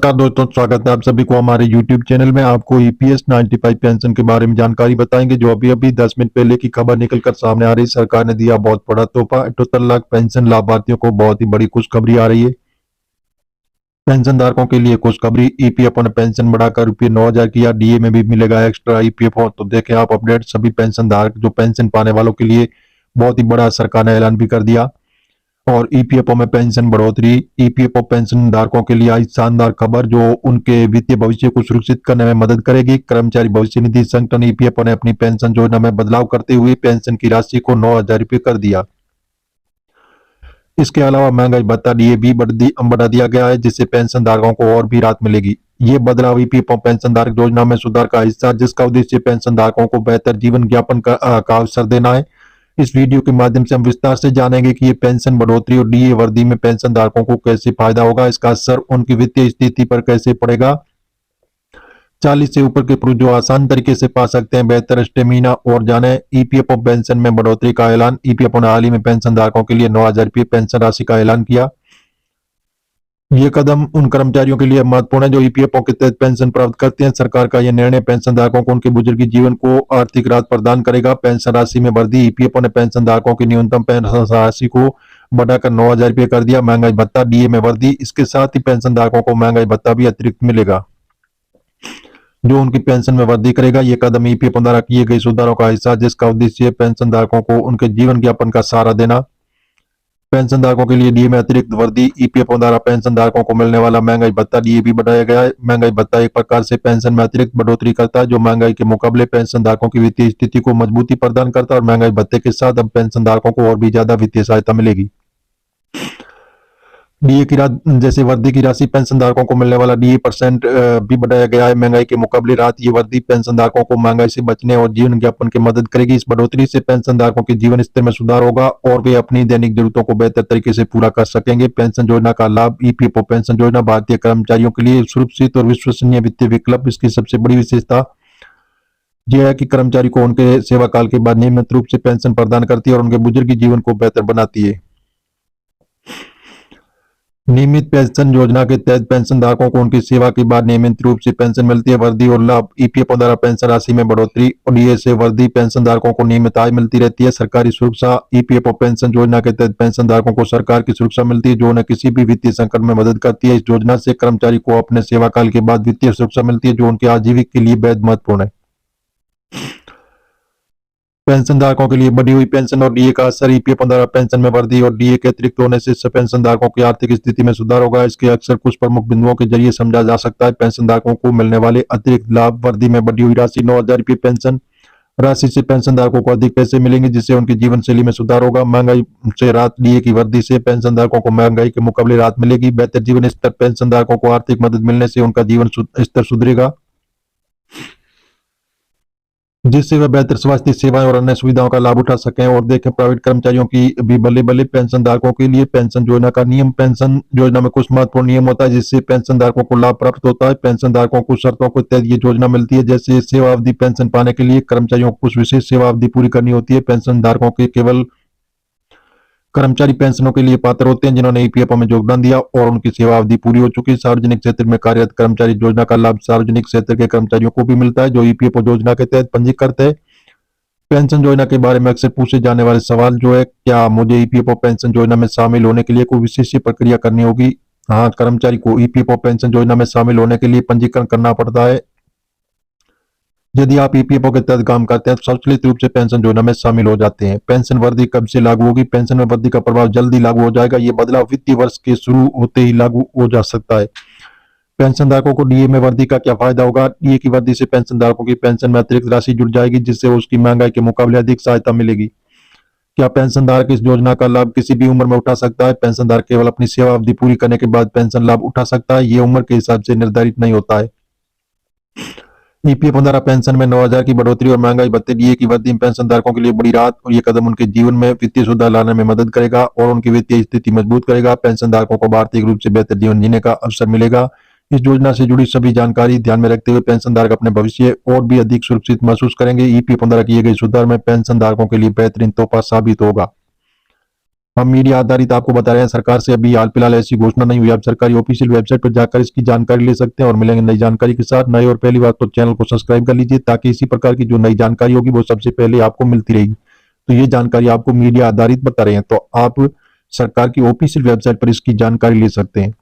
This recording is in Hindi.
नमस्कार दोस्तों, स्वागत है आप सभी को हमारे YouTube चैनल में। आपको ईपीएस 95 पेंशन के बारे में जानकारी बताएंगे, जो अभी 10 मिनट पहले की खबर निकलकर सामने आ रही। सरकार ने दिया बहुत बड़ा तोहफा, 78 लाख पेंशन लाभार्थियों को बहुत ही बड़ी खुशखबरी आ रही है। पेंशन धारकों के लिए खुशखबरी, ईपीएफओ ने पेंशन बढ़ाकर ₹9,000 किया, डीए में भी मिलेगा एक्स्ट्रा ईपीएफओ। तो देखें आप अपडेट, सभी पेंशन धारक जो पेंशन पाने वालों के लिए बहुत ही बड़ा सरकार ने ऐलान भी कर दिया। और ईपीएफओ में पेंशन बढ़ोतरी, ईपीएफओ पेंशन धारकों के लिए आई शानदार खबर जो उनके वित्तीय भविष्य को सुरक्षित करने में मदद करेगी। कर्मचारी भविष्य निधि संगठन ईपीएफओ ने अपनी पेंशन योजना में बदलाव करते हुए पेंशन की राशि को ₹9,000 कर दिया। इसके अलावा महंगाई भत्ता डीए भी बढ़ा दिया गया है, जिससे पेंशन धारकों को और भी राहत मिलेगी। ये बदलाव ईपीएफओ पेंशन धारक योजना में सुधार का हिस्सा, जिसका उद्देश्य पेंशन धारकों को बेहतर जीवन यापन का अवसर देना है। इस वीडियो के माध्यम से हम विस्तार से जानेंगे कि ये पेंशन बढ़ोतरी और डीए वर्दी में पेंशन धारकों को कैसे फायदा होगा, इसका असर उनकी वित्तीय स्थिति पर कैसे पड़ेगा। 40 से ऊपर के पुरुष जो आसान तरीके से पा सकते हैं बेहतर स्टेमिना। और जाने ईपीएफओ पेंशन में बढ़ोतरी का ऐलान, ईपीएफओ ने हाल ही में पेंशन धारकों के लिए ₹9,000 पेंशन राशि का ऐलान किया। ये कदम उन कर्मचारियों के लिए महत्वपूर्ण है जो ईपीएफओ के तहत पेंशन प्राप्त करते हैं। सरकार का यह निर्णय पेंशन धारकों को उनके बुजुर्गी जीवन को आर्थिक राहत प्रदान करेगा। पेंशन राशि में वृद्धि, ईपीएफओ ने पेंशन धारकों की न्यूनतम पेंशन राशि को बढ़ाकर ₹9,000 कर दिया। महंगाई भत्ता डीए में वृद्धि, इसके साथ ही पेंशन धारकों को महंगाई भत्ता भी अतिरिक्त मिलेगा जो उनकी पेंशन में वृद्धि करेगा। ये कदम ईपीएफओ द्वारा किए गए सुधारों का हिस्सा, जिसका उद्देश्य पेंशन धारकों को उनके जीवन यापन का सहारा देना। पेंशन धारकों के लिए डीए में अतिरिक्त वृद्धि, ईपीएफओ द्वारा पेंशन धारकों को मिलने वाला महंगाई भत्ता डीए भी बढ़ाया गया है। महंगाई भत्ता एक प्रकार से पेंशन में अतिरिक्त बढ़ोतरी करता है, जो महंगाई के मुकाबले पेंशन धारकों की वित्तीय स्थिति को मजबूती प्रदान करता है। और महंगाई भत्ते के साथ अब पेंशन धारकों को और भी ज्यादा वित्तीय सहायता मिलेगी। डीए की जैसे वृद्धि की राशि, पेंशन धारकों को मिलने वाला डीए परसेंट भी बढ़ाया गया है। महंगाई के मुकाबले राहत, ये वृद्धि पेंशन धारकों को महंगाई से बचने और जीवन यापन की मदद करेगी। इस बढ़ोतरी से पेंशन धारकों के जीवन स्तर में सुधार होगा और वे अपनी दैनिक जरूरतों को बेहतर तरीके से पूरा कर सकेंगे। पेंशन योजना का लाभ, ईपीएफओ पेंशन योजना भारतीय कर्मचारियों के लिए सुरक्षित और विश्वसनीय वित्तीय विकल्प। इसकी सबसे बड़ी विशेषता यह है कि कर्मचारी को उनके सेवा काल के बाद नियमित रूप से पेंशन प्रदान करती है और उनके बुजुर्गी जीवन को बेहतर बनाती है। नियमित पेंशन योजना के तहत पेंशन धारकों को उनकी सेवा के बाद नियमित रूप से पेंशन मिलती है। वृद्धि और लाभ, ईपीएफओ द्वारा पेंशन राशि में बढ़ोतरी और डीए से वृद्धि, पेंशन धारकों को नियमित आय मिलती रहती है। सरकारी सुरक्षा, ईपीएफओ पेंशन योजना के तहत पेंशन धारकों को सरकार की सुरक्षा मिलती है, जो उन्हें किसी भी वित्तीय संकट में मदद करती है। इस योजना से कर्मचारी को अपने सेवा काल के बाद वित्तीय सुरक्षा मिलती है, जो उनके आजीविका के लिए बेहद महत्वपूर्ण है। पेंशन धारकों के लिए बढ़ी हुई पेंशन और डीए का असर, ईपीएफओ द्वारा पेंशन में वृद्धि और डीए के अतिरिक्त होने से पेंशन धारकों की आर्थिक स्थिति में सुधार होगा। इसके अक्सर कुछ प्रमुख बिंदुओं के जरिए समझा जा सकता है। पेंशन धारकों को मिलने वाले अतिरिक्त लाभ, वृद्धि में बढ़ी हुई राशि, ₹9,000 पेंशन राशि से पेंशन धारकों को अधिक पैसे मिलेंगे, जिससे उनकी जीवन शैली में सुधार होगा। महंगाई से राहत, डीए की वृद्धि से पेंशन धारकों को महंगाई के मुकाबले राहत मिलेगी। बेहतर जीवन स्तर, पेंशन धारकों को आर्थिक मदद मिलने से उनका जीवन स्तर सुधरेगा, जिससे वे बेहतर स्वास्थ्य सेवाएं और अन्य सुविधाओं का लाभ उठा सकें। और देखें प्राइवेट कर्मचारियों की भी बल्ले बल्ले, पेंशन धारकों के लिए पेंशन योजना का नियम, पेंशन योजना में कुछ महत्वपूर्ण नियम होता है जिससे पेंशन धारकों को लाभ प्राप्त होता है। पेंशन धारकों को शर्तों के तहत ये योजना मिलती है, जैसे सेवा अवधि, पेंशन पाने के लिए कर्मचारियों को कुछ विशेष सेवा अवधि पूरी करनी होती है। पेंशन धारकों के केवल कर्मचारी पेंशनों के लिए पात्र होते हैं जिन्होंने ईपीएफओ में योगदान दिया और उनकी सेवा अवधि पूरी हो चुकी है। सार्वजनिक क्षेत्र में कार्यरत कर्मचारी योजना का लाभ सार्वजनिक क्षेत्र के कर्मचारियों को भी मिलता है जो ईपीएफओ योजना के तहत पंजीकृत है। पेंशन योजना के बारे में अक्सर पूछे जाने वाले सवाल जो है, क्या मुझे ईपीएफओ पेंशन योजना में शामिल होने के लिए कोई विशेष प्रक्रिया करनी होगी? हाँ, कर्मचारी को ईपीएफओ पेंशन योजना में शामिल होने के लिए पंजीकरण करना पड़ता है। यदि आप ईपीएफओ के तहत काम करते हैं तो स्वचालित रूप से पेंशन योजना में शामिल हो जाते हैं। पेंशन वृद्धि कब से लागू होगी? पेंशन में वृद्धि का प्रभाव जल्दी लागू हो जाएगा। ये बदलाव वित्तीय वर्ष के शुरू होते ही लागू हो जा सकता है। पेंशन धारकों को डीए में वृद्धि का क्या फायदा होगा? डीए की वृद्धि से पेंशन धारकों की पेंशन में अतिरिक्त राशि जुड़ जाएगी, जिससे उसकी महंगाई के मुकाबले अधिक सहायता मिलेगी। क्या पेंशन धारक इस योजना का लाभ किसी भी उम्र में उठा सकता है? पेंशन धारक केवल अपनी सेवा अवधि पूरी करने के बाद पेंशन लाभ उठा सकता है। ये उम्र के हिसाब से निर्धारित नहीं होता है। ईपीएफओ द्वारा पेंशन में 9,000 की बढ़ोतरी और महंगाई भत्ते, डीए की वृद्धि पेंशन धारकों के लिए बड़ी राहत और ये कदम उनके जीवन में वित्तीय सुधार लाने में मदद करेगा और उनकी वित्तीय स्थिति मजबूत करेगा। पेंशन धारकों को आर्थिक रूप से बेहतर जीवन जीने का अवसर मिलेगा। इस योजना से जुड़ी सभी जानकारी ध्यान में रखते हुए पेंशन धारक अपने भविष्य और भी अधिक सुरक्षित महसूस करेंगे। ईपीएफओ द्वारा किए गए सुधार में पेंशन धारकों के लिए बेहतरीन तोहफा साबित होगा। हम मीडिया आधारित आपको बता रहे हैं, सरकार से अभी हाल फिलहाल ऐसी घोषणा नहीं हुई। आप सरकारी ऑफिशियल वेबसाइट पर जाकर इसकी जानकारी ले सकते हैं और मिलेंगे नई जानकारी के साथ। नए और पहली बार तो चैनल को सब्सक्राइब कर लीजिए ताकि इसी प्रकार की जो नई जानकारी होगी वो सबसे पहले आपको मिलती रहेगी। तो ये जानकारी आपको मीडिया आधारित बता रहे हैं, तो आप सरकार की ऑफिशियल वेबसाइट पर इसकी जानकारी ले सकते हैं।